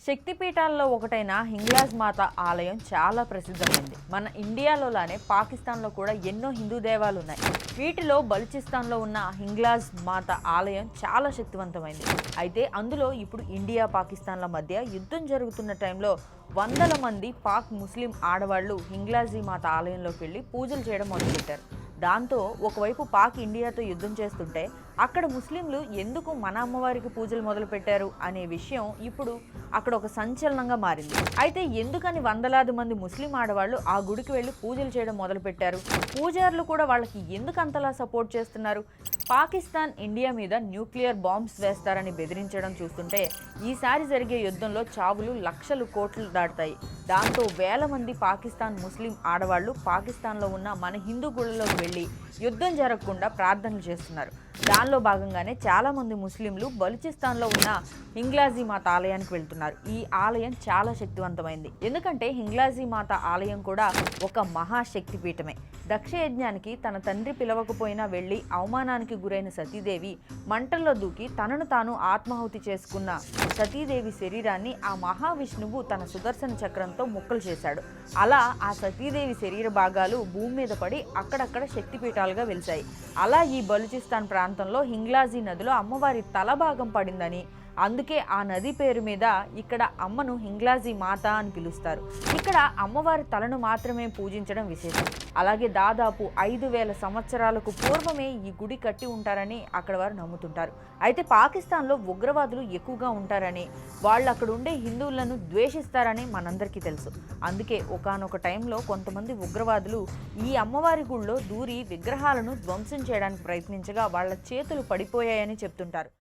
శక్తిపీఠాల్లో ఒకటైన హింగ్లాజ్ మాత ఆలయం చాలా ప్రసిద్ధమైంది. మన ఇండియాలోలానే పాకిస్తాన్లో కూడా ఎన్నో హిందూ దేవాలు ఉన్నాయి. వీటిలో బలూచిస్తాన్లో ఉన్న హింగ్లాజ్ మాత ఆలయం చాలా శక్తివంతమైంది. అయితే అందులో ఇప్పుడు ఇండియా పాకిస్తాన్ల మధ్య యుద్ధం జరుగుతున్న టైంలో వందల మంది పాక్ ముస్లిం ఆడవాళ్లు హింగ్లాజీ మాత ఆలయంలోకి వెళ్ళి పూజలు చేయడం మొదలుపెట్టారు. దాంతో ఒకవైపు పాక్ ఇండియాతో యుద్ధం చేస్తుంటే అక్కడ ముస్లింలు ఎందుకు మన అమ్మవారికి పూజలు మొదలు పెట్టారు అనే విషయం ఇప్పుడు అక్కడ ఒక సంచలనంగా మారింది. అయితే ఎందుకని వందలాది మంది ముస్లిం ఆడవాళ్ళు ఆ గుడికి వెళ్ళి పూజలు చేయడం మొదలు పెట్టారు? పూజారులు కూడా వాళ్ళకి ఎందుకు అంతలా సపోర్ట్ చేస్తున్నారు? పాకిస్తాన్ ఇండియా మీద న్యూక్లియర్ బాంబ్స్ వేస్తారని బెదిరించడం చూస్తుంటే ఈసారి జరిగే యుద్ధంలో చావులు లక్షలు కోట్లు దాటుతాయి. దాంతో వేల మంది పాకిస్తాన్ ముస్లిం ఆడవాళ్లు పాకిస్తాన్లో ఉన్న మన హిందూ గుళ్ళలోకి వెళ్ళి యుద్ధం జరగకుండా ప్రార్థనలు చేస్తున్నారు. దానిలో భాగంగానే చాలామంది ముస్లింలు బలూచిస్తాన్లో ఉన్న హింగ్లాజీ మాత ఆలయానికి వెళ్తున్నారు. ఈ ఆలయం చాలా శక్తివంతమైంది. ఎందుకంటే హింగ్లాజీ మాత ఆలయం కూడా ఒక మహాశక్తిపీఠమే. దక్షయజ్ఞానికి తన తండ్రి పిలవకపోయినా వెళ్ళి అవమానానికి గురైన సతీదేవి మంటల్లో దూకి తనను తాను ఆత్మాహుతి చేసుకున్న సతీదేవి శరీరాన్ని ఆ మహావిష్ణువు తన సుదర్శన చక్రంతో ముక్కలు చేశాడు. అలా ఆ సతీదేవి శరీర భాగాలు భూమి మీద పడి అక్కడక్కడ శక్తిపీఠాలుగా వెలిశాయి. అలా ఈ బలూచిస్తాన్ ప్రాంతంలో హింగ్లాజీ నదిలో అమ్మవారి తల భాగం పడిందని, అందుకే ఆ నది పేరు మీద ఇక్కడ అమ్మను హింగ్లాజీ మాత అని పిలుస్తారు. ఇక్కడ అమ్మవారి తలను మాత్రమే పూజించడం విశేషం. అలాగే దాదాపు 5,000 సంవత్సరాలకు పూర్వమే ఈ గుడి కట్టి ఉంటారని అక్కడ వారు నమ్ముతుంటారు. అయితే పాకిస్తాన్లో ఉగ్రవాదులు ఎక్కువగా ఉంటారని, వాళ్ళు అక్కడ ఉండే హిందువులను ద్వేషిస్తారని మనందరికీ తెలుసు. అందుకే ఒకానొక టైంలో కొంతమంది ఉగ్రవాదులు ఈ అమ్మవారి గుళ్ళో దూరి విగ్రహాలను ధ్వంసం చేయడానికి ప్రయత్నించగా వాళ్ళ చేతులు పడిపోయాయని చెప్తుంటారు.